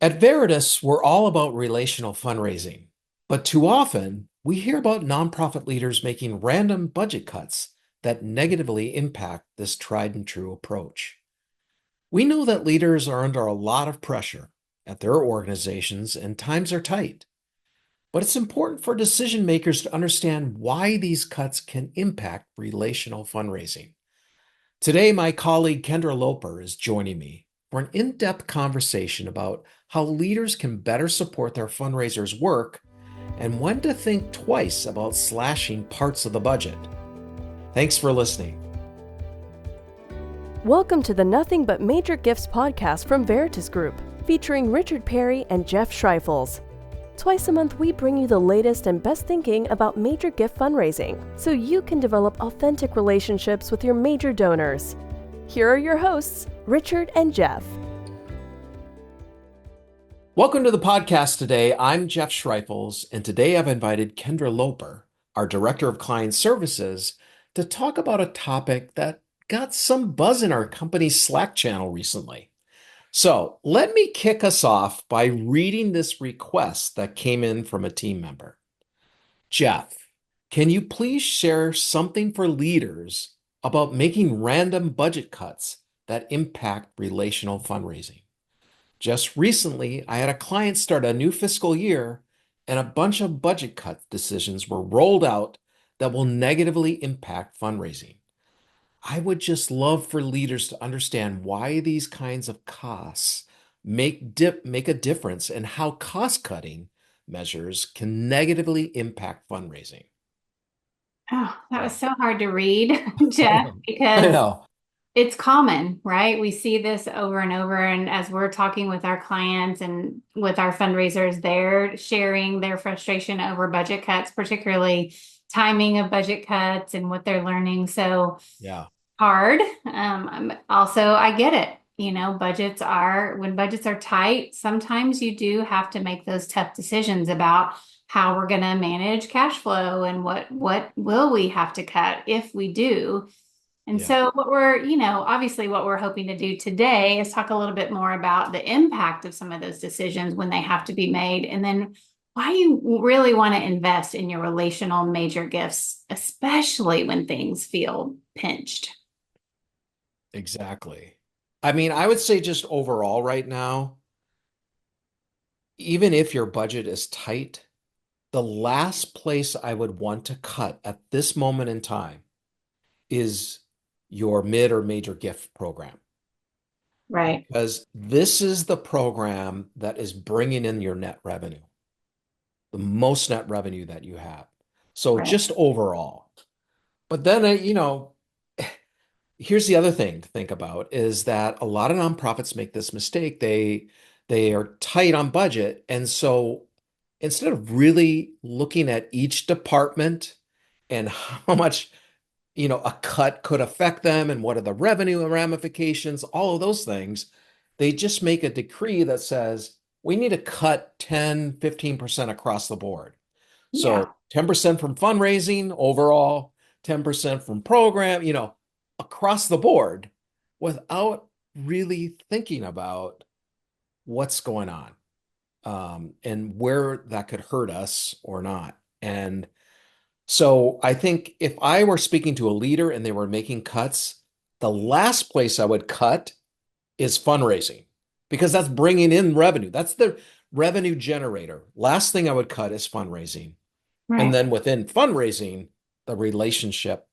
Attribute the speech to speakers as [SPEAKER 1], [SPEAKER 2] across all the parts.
[SPEAKER 1] At Veritus, we're all about relational fundraising, but too often we hear about nonprofit leaders making random budget cuts that negatively impact this tried and true approach. We know that leaders are under a lot of pressure at their organizations and times are tight, but it's important for decision makers to understand why these cuts can impact relational fundraising. Today, my colleague Kendra Loper is joining me for an in-depth conversation about how leaders can better support their fundraisers' work and when to think twice about slashing parts of the budget. Thanks for listening.
[SPEAKER 2] Welcome to the Nothing But Major Gifts podcast from Veritus Group, featuring Richard Perry and Jeff Schreifels. Twice a month, we bring you the latest and best thinking about major gift fundraising, so you can develop authentic relationships with your major donors. Here are your hosts, Richard and Jeff.
[SPEAKER 1] Welcome to the podcast today. I'm Jeff Schreifels, and today I've invited Kendra Loper, our Director of Client Services, to talk about a topic that got some buzz in our company's Slack channel recently. So let me kick us off by reading this request that came in from a team member. Jeff, can you please share something for leaders about making random budget cuts that impact relational fundraising? Just recently, I had a client start a new fiscal year and a bunch of budget cut decisions were rolled out that will negatively impact fundraising. I would just love for leaders to understand why these kinds of costs make a difference and how cost-cutting measures can negatively impact fundraising.
[SPEAKER 3] Oh, that was so hard to read,
[SPEAKER 1] I
[SPEAKER 3] Jeff,
[SPEAKER 1] know. I
[SPEAKER 3] because
[SPEAKER 1] know.
[SPEAKER 3] it's common, right? We see this over and over. And as we're talking with our clients and with our fundraisers, they're sharing their frustration over budget cuts, particularly timing of budget cuts and what they're learning. So
[SPEAKER 1] Yeah.
[SPEAKER 3] hard. I get it. When budgets are tight, sometimes you do have to make those tough decisions about how we're going to manage cash flow and what will we have to cut if we do. And
[SPEAKER 1] Yeah.
[SPEAKER 3] so obviously what we're hoping to do today is talk a little bit more about the impact of some of those decisions when they have to be made, and then why you really want to invest in your relational major gifts, especially when things feel pinched.
[SPEAKER 1] Exactly. I mean, I would say just overall right now, even if your budget is tight, the last place I would want to cut at this moment in time is your mid or major gift program.
[SPEAKER 3] Right.
[SPEAKER 1] Because this is the program that is bringing in your net revenue, the most net revenue that you have. So
[SPEAKER 3] Right.
[SPEAKER 1] just overall. But then, here's the other thing to think about is that a lot of nonprofits make this mistake. They are tight on budget. And so instead of really looking at each department and how much, a cut could affect them and what are the revenue ramifications, all of those things, they just make a decree that says we need to cut 10, 15% across the board.
[SPEAKER 3] Yeah.
[SPEAKER 1] So 10% from fundraising overall, 10% from program, across the board without really thinking about what's going on, and where that could hurt us or not. And so I think if I were speaking to a leader and they were making cuts, the last place I would cut is fundraising because that's bringing in revenue. That's the revenue generator. Last thing I would cut is fundraising. And
[SPEAKER 3] Right.
[SPEAKER 1] then within fundraising, the relationship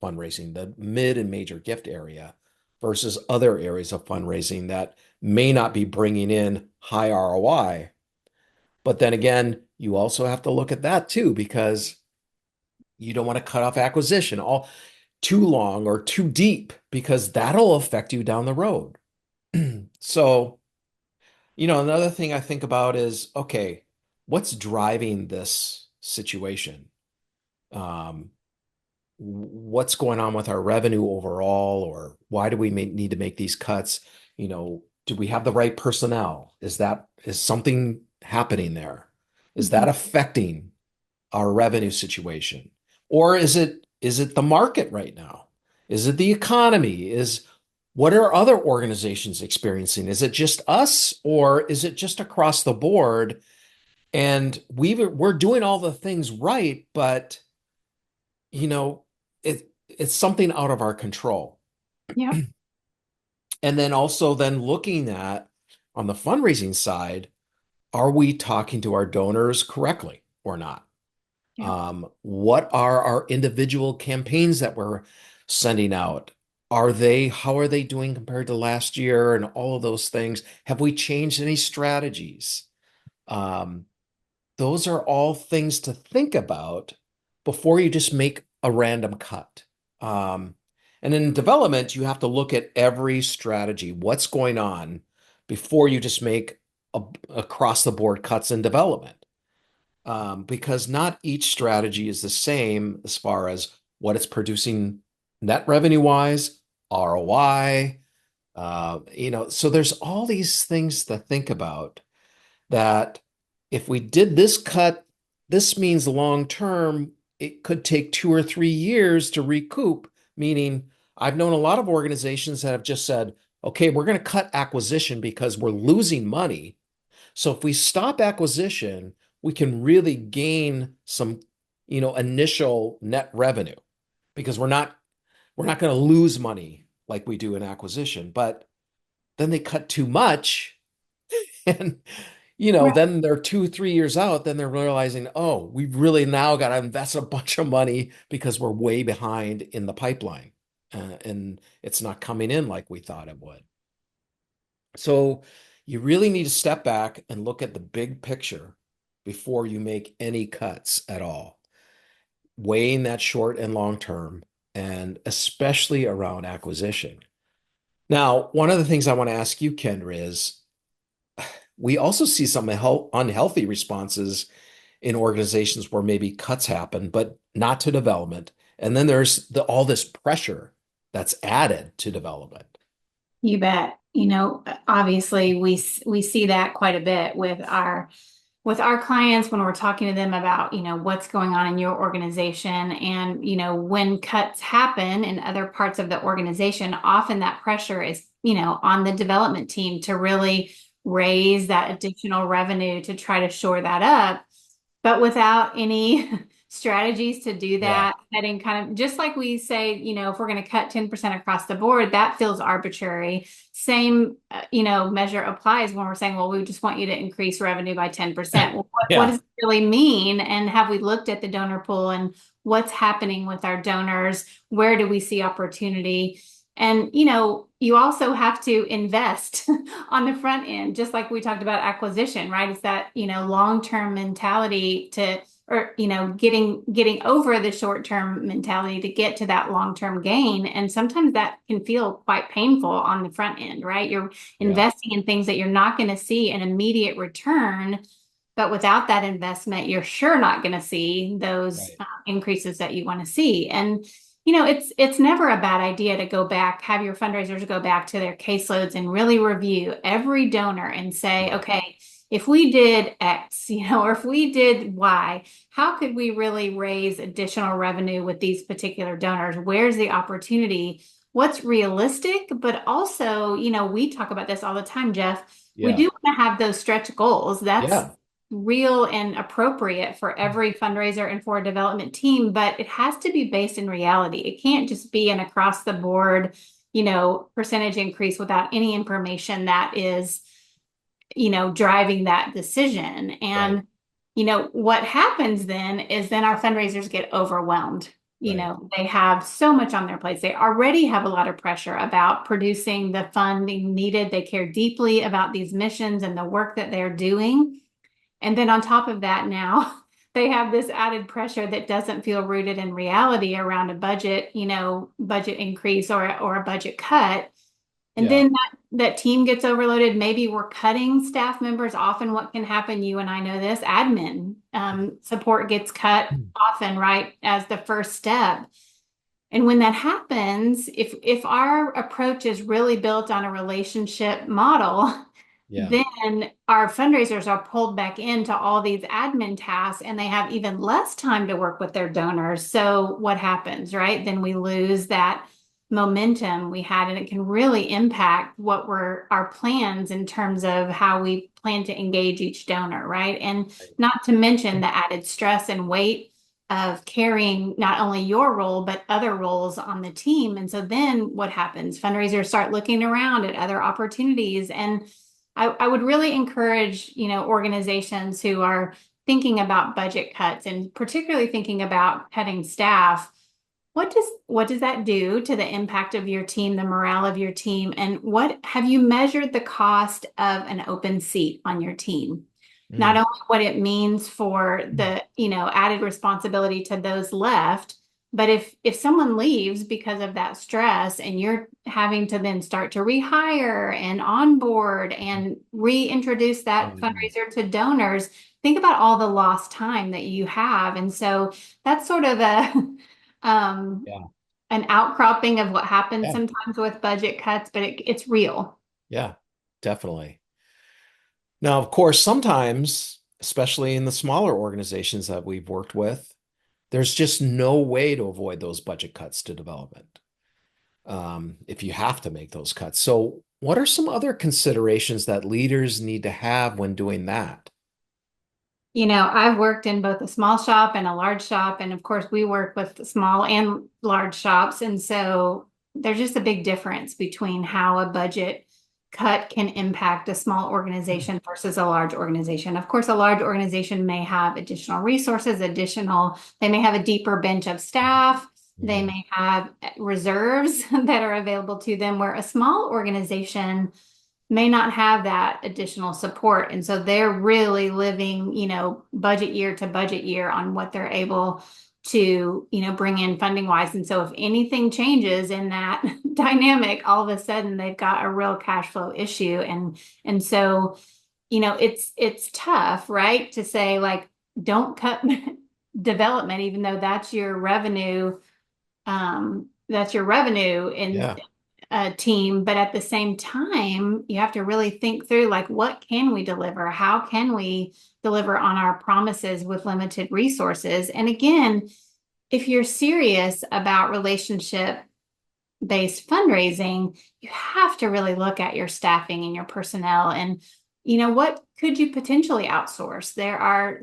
[SPEAKER 1] fundraising, the mid and major gift area versus other areas of fundraising that may not be bringing in high ROI. But then again, you also have to look at that too, because you don't want to cut off acquisition all too long or too deep because that'll affect you down the road. So, another thing I think about is, okay, what's driving this situation? Um, what's going on with our revenue overall, or why do we need to make these cuts? Do we have the right personnel? Is something happening there? Is that affecting our revenue situation? Or is it the market right now? Is it the economy? Is What are other organizations experiencing? Is it just us, or is it just across the board? And we're doing all the things right, but you know, it's something out of our control.
[SPEAKER 3] Yep.
[SPEAKER 1] And then also then looking at on the fundraising side, are we talking to our donors correctly or not?
[SPEAKER 3] Yep.
[SPEAKER 1] What are our individual campaigns that we're sending out? How are they doing compared to last year and all of those things? Have we changed any strategies? Um, those are all things to think about before you just make a random cut. Um, and in development, you have to look at every strategy, what's going on before you just make across the board cuts in development. Because not each strategy is the same as far as what it's producing net revenue wise, ROI, so there's all these things to think about that if we did this cut, this means long term, it could take 2 or 3 years to recoup, meaning I've known a lot of organizations that have just said, okay, we're going to cut acquisition because we're losing money. So if we stop acquisition, we can really gain some, initial net revenue because we're not going to lose money like we do in acquisition. But then they cut too much and then they're 2, 3 years out, then they're realizing, oh, we've really now got to invest a bunch of money because we're way behind in the pipeline. And it's not coming in like we thought it would. So you really need to step back and look at the big picture before you make any cuts at all, weighing that short and long term, and especially around acquisition. Now, one of the things I want to ask you, Kendra, is we also see some unhealthy responses in organizations where maybe cuts happen, but not to development. And then there's all this pressure that's added to development.
[SPEAKER 3] You bet. Obviously we see that quite a bit with our clients when we're talking to them about, what's going on in your organization. And, when cuts happen in other parts of the organization, often that pressure is, on the development team to really raise that additional revenue to try to shore that up, but without any strategies to do
[SPEAKER 1] Yeah,
[SPEAKER 3] that, heading kind of just like we say, if we're going to cut 10% across the board, that feels arbitrary. Same, measure applies when we're saying, well, we just want you to increase revenue by 10%. Well, what
[SPEAKER 1] yeah,
[SPEAKER 3] does it really mean? And have we looked at the donor pool and what's happening with our donors? Where do we see opportunity? And, you also have to invest on the front end, just like we talked about acquisition, right? It's that, long-term mentality or, getting over the short-term mentality to get to that long-term gain. And sometimes that can feel quite painful on the front end, right? You're
[SPEAKER 1] yeah,
[SPEAKER 3] investing in things that you're not going to see an immediate return, but without that investment, you're sure not going to see those
[SPEAKER 1] right.
[SPEAKER 3] increases that you want to see. And it's never a bad idea to go back, have your fundraisers go back to their caseloads and really review every donor and say,
[SPEAKER 1] Yeah,
[SPEAKER 3] okay, if we did X, or if we did Y, how could we really raise additional revenue with these particular donors? Where's the opportunity? What's realistic? But also, we talk about this all the time, Jeff. We do
[SPEAKER 1] yeah,
[SPEAKER 3] want to have those stretch goals. That's
[SPEAKER 1] yeah,
[SPEAKER 3] real and appropriate for every fundraiser and for a development team, but it has to be based in reality. It can't just be an across the board, percentage increase without any information that is, driving that decision.
[SPEAKER 1] right,
[SPEAKER 3] And, what happens then our fundraisers get overwhelmed.
[SPEAKER 1] right.
[SPEAKER 3] They have so much on their plates. They already have a lot of pressure about producing the funding needed. They care deeply about these missions and the work that they're doing. And then on top of that, now they have this added pressure that doesn't feel rooted in reality around a budget, budget increase or a budget cut. And
[SPEAKER 1] Yeah,
[SPEAKER 3] then that team gets overloaded. Maybe we're cutting staff members. Often what can happen, you and I know this, admin support gets cut often, right, as the first step. And when that happens, if our approach is really built on a relationship model,
[SPEAKER 1] yeah,
[SPEAKER 3] then our fundraisers are pulled back into all these admin tasks and they have even less time to work with their donors. So what happens, right? Then we lose that momentum we had, and it can really impact what were our plans in terms of how we plan to engage each donor, right? And not to mention the added stress and weight of carrying not only your role, but other roles on the team. And so then what happens? Fundraisers start looking around at other opportunities. And I would really encourage, organizations who are thinking about budget cuts and particularly thinking about cutting staff. What does that do to the impact of your team, the morale of your team, and what have you measured the cost of an open seat on your team? Not
[SPEAKER 1] Mm.
[SPEAKER 3] only what it means for the, added responsibility to those left, but if someone leaves because of that stress and you're having to then start to rehire and onboard and reintroduce that
[SPEAKER 1] Mm.
[SPEAKER 3] fundraiser to donors, think about all the lost time that you have. And so that's sort of a um,
[SPEAKER 1] Yeah.
[SPEAKER 3] an outcropping of what happens
[SPEAKER 1] Yeah.
[SPEAKER 3] sometimes with budget cuts, but it's real.
[SPEAKER 1] Yeah. Definitely. Now, of course, sometimes, especially in the smaller organizations that we've worked with, there's just no way to avoid those budget cuts to development, if you have to make those cuts. So, what are some other considerations that leaders need to have when doing that?
[SPEAKER 3] I've worked in both a small shop and a large shop. And of course, we work with small and large shops. And so there's just a big difference between how a budget cut can impact a small organization versus a large organization. Of course, a large organization may have additional resources, they may have a deeper bench of staff. They
[SPEAKER 1] Mhm.
[SPEAKER 3] may have reserves that are available to them, where a small organization may not have that additional support. And so they're really living, budget year to budget year on what they're able to, bring in funding wise. And so if anything changes in that dynamic, all of a sudden they've got a real cash flow issue. And so, it's tough, right? To say like, don't cut development, even though that's your revenue in
[SPEAKER 1] Yeah.
[SPEAKER 3] a team. But at the same time, you have to really think through like, what can we deliver? How can we deliver on our promises with limited resources? And again, if you're serious about relationship based fundraising, you have to really look at your staffing and your personnel and what could you potentially outsource? There are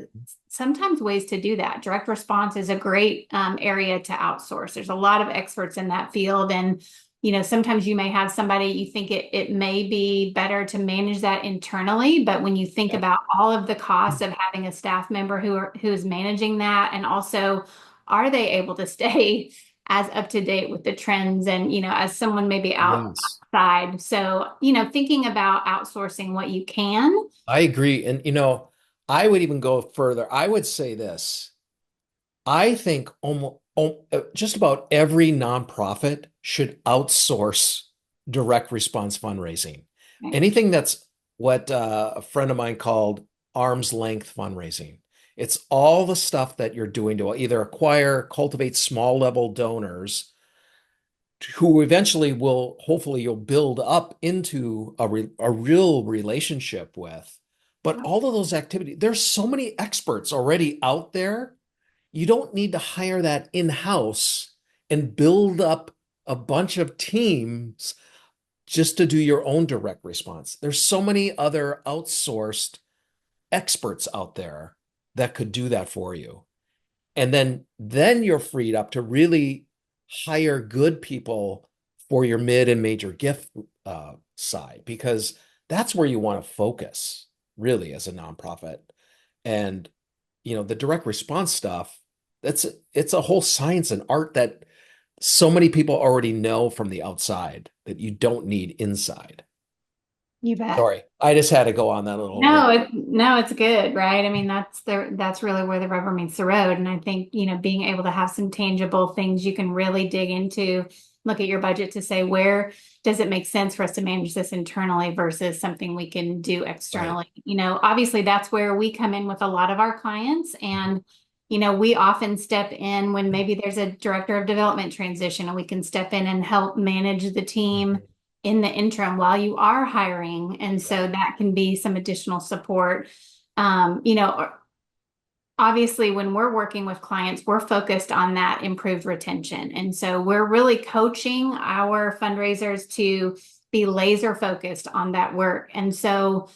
[SPEAKER 3] sometimes ways to do that. Direct response is a great area to outsource. There's a lot of experts in that field, and sometimes you may have somebody you think it may be better to manage that internally, but when you think
[SPEAKER 1] Yeah.
[SPEAKER 3] about all of the costs of having a staff member who's managing that, and also are they able to stay as up to date with the trends and as someone maybe
[SPEAKER 1] Yes.
[SPEAKER 3] outside. So thinking about outsourcing what you can.
[SPEAKER 1] I agree. And, I would even go further. I would say this. I think almost, just about every nonprofit should outsource direct response fundraising. Anything that's what a friend of mine called arm's length fundraising. It's all the stuff that you're doing to either acquire, cultivate small level donors who eventually will, hopefully, you'll build up into a real relationship with. But all of those activities, there's so many experts already out there. You don't need to hire that in-house and build up a bunch of teams just to do your own direct response. There's so many other outsourced experts out there that could do that for you. And then you're freed up to really hire good people for your mid and major gift side, because that's where you want to focus really as a nonprofit. And the direct response stuff, it's a whole science and art that so many people already know from the outside that you don't need inside.
[SPEAKER 3] You bet.
[SPEAKER 1] Sorry, I just had to go on that little rant.
[SPEAKER 3] No, it's good, right? I mean, that's really where the rubber meets the road. And I think, being able to have some tangible things you can really dig into, look at your budget to say, where does it make sense for us to manage this internally versus something we can do
[SPEAKER 1] Right.
[SPEAKER 3] externally? Obviously that's where we come in with a lot of our clients. And, we often step in when maybe there's a director of development transition, and we can step in and help manage the team
[SPEAKER 1] Mhm.
[SPEAKER 3] in the interim while you are hiring. And
[SPEAKER 1] Yeah.
[SPEAKER 3] so that can be some additional support. Um, you know, obviously when we're working with clients, we're focused on that improved retention. And so we're really coaching our fundraisers to be laser focused on that work. And so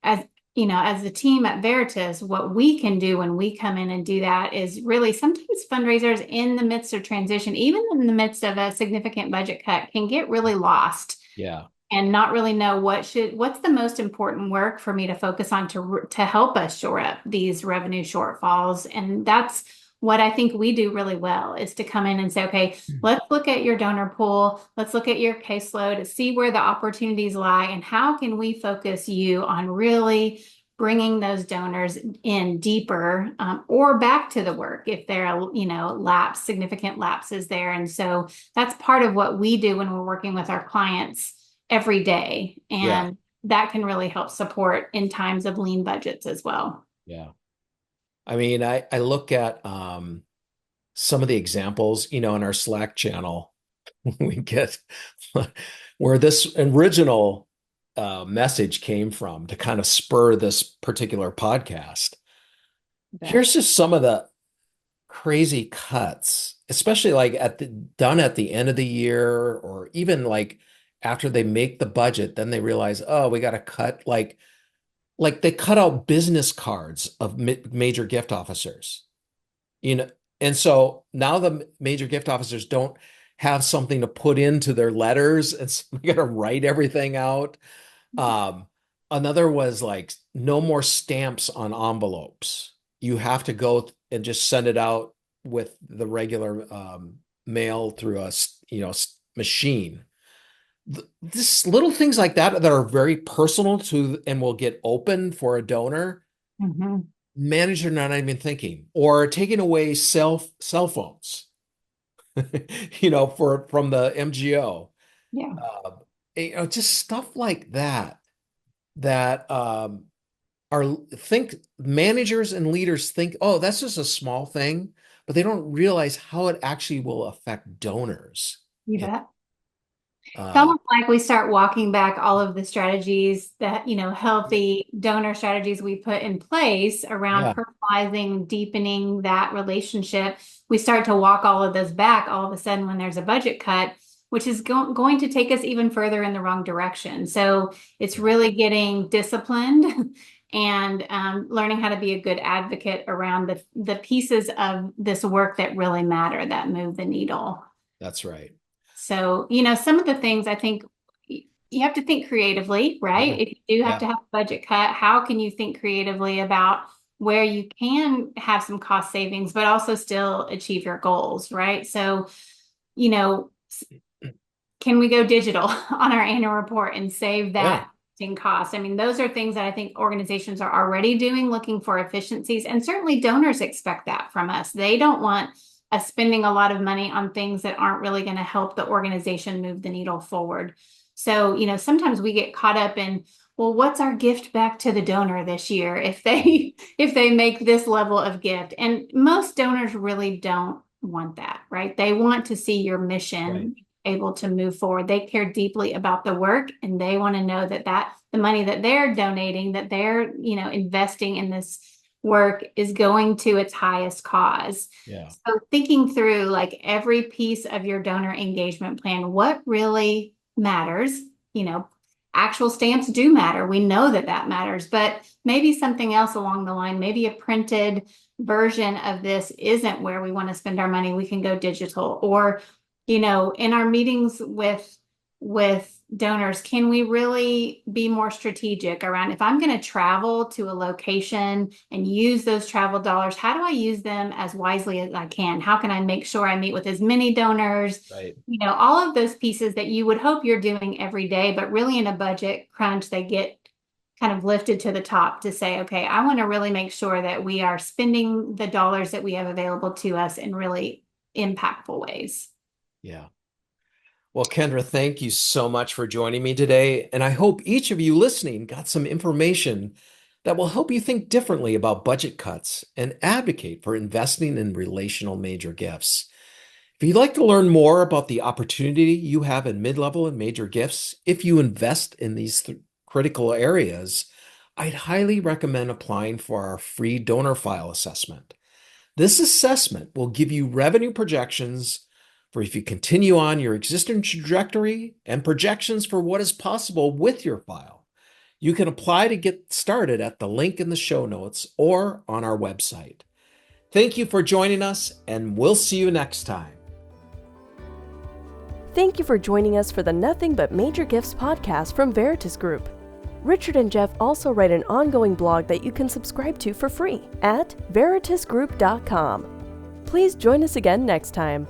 [SPEAKER 3] as as the team at Veritus, what we can do when we come in and do that is really sometimes fundraisers in the midst of transition, even in the midst of a significant budget cut, can get really lost
[SPEAKER 1] Yeah.
[SPEAKER 3] and not really know what's the most important work for me to focus on to help us shore up these revenue shortfalls. And that's what I think we do really well, is to come in and say, okay, let's look at your donor pool, let's look at your caseload to see where the opportunities lie, and how can we focus you on really bringing those donors in deeper, or back to the work if there are significant lapses there. And so that's part of what we do when we're working with our clients every day.
[SPEAKER 1] Yeah.
[SPEAKER 3] And that can really help support in times of lean budgets as well.
[SPEAKER 1] Yeah. I mean, I look at some of the examples, in our Slack channel, we get where this original message came from to kind of spur this particular podcast. Here's just some of the crazy cuts, especially like done at the end of the year, or even like after they make the budget, then they realize, oh, we got to cut like they cut out business cards of major gift officers, you know, and so now the major gift officers don't have something to put into their letters, and so we got to write everything out. Um, Another was like no more stamps on envelopes. You have to go and just send it out with the regular mail through a machine. Just little things like that that are very personal to and will get open for a donor.
[SPEAKER 3] Mhm.
[SPEAKER 1] Manager not even thinking, or taking away cell phones, from the MGO.
[SPEAKER 3] Yeah.
[SPEAKER 1] Uh, just stuff like that are think managers and leaders think, oh, that's just a small thing, but they don't realize how it actually will affect donors.
[SPEAKER 3] You
[SPEAKER 1] Yeah.
[SPEAKER 3] bet. It's
[SPEAKER 1] Uh,
[SPEAKER 3] almost like we start walking back all of the strategies that, healthy donor strategies we put in place around
[SPEAKER 1] yeah,
[SPEAKER 3] personalizing, deepening that relationship. We start to walk all of those back all of a sudden when there's a budget cut, which is going to take us even further in the wrong direction. So it's
[SPEAKER 1] yeah,
[SPEAKER 3] really getting disciplined and learning how to be a good advocate around the pieces of this work that really matter, that move the needle.
[SPEAKER 1] that's right.
[SPEAKER 3] So, some of the things I think you have to think creatively, right?
[SPEAKER 1] Yeah,
[SPEAKER 3] If you do have
[SPEAKER 1] yeah,
[SPEAKER 3] to have a budget cut, how can you think creatively about where you can have some cost savings, but also still achieve your goals, right? So, you know, can we go digital on our annual report and save
[SPEAKER 1] yeah,
[SPEAKER 3] that in cost? I mean, those are things that I think organizations are already doing, looking for efficiencies. And certainly donors expect that from us. They don't want us spending a lot of money on things that aren't really going to help the organization move the needle forward. So, sometimes we get caught up in, well, what's our gift back to the donor this year if they if they make this level of gift? And most donors really don't want that, right? They want to see your
[SPEAKER 1] right.
[SPEAKER 3] mission able to move forward. They care deeply about the work, and they want to know that the money that they're donating, that they're, investing in this work is going to its highest cause.
[SPEAKER 1] Yeah,
[SPEAKER 3] So thinking through like every piece of your donor engagement plan, what really matters, you know, actual stamps do matter. We know that matters, but maybe something else along the line, maybe a printed version of this isn't where we want to spend our money. We can go digital. Or in our meetings with donors, can we really be more strategic around, if I'm going to travel to a location and use those travel dollars, how do I use them as wisely as I can? How can I make sure I meet with as many donors?
[SPEAKER 1] right.
[SPEAKER 3] All of those pieces that you would hope you're doing every day, but really in a budget crunch, they get kind of lifted to the top to say, okay, I want to really make sure that we are spending the dollars that we have available to us in really impactful ways.
[SPEAKER 1] Yeah. Well, Kendra, thank you so much for joining me today. And I hope each of you listening got some information that will help you think differently about budget cuts and advocate for investing in relational major gifts. If you'd like to learn more about the opportunity you have in mid-level and major gifts, if you invest in these critical areas, I'd highly recommend applying for our free donor file assessment. This assessment will give you revenue projections for if you continue on your existing trajectory and projections for what is possible with your file. You can apply to get started at the link in the show notes or on our website. Thank you for joining us, and we'll see you next time.
[SPEAKER 2] Thank you for joining us for the Nothing But Major Gifts podcast from Veritus Group. Richard and Jeff also write an ongoing blog that you can subscribe to for free at veritusgroup.com. Please join us again next time.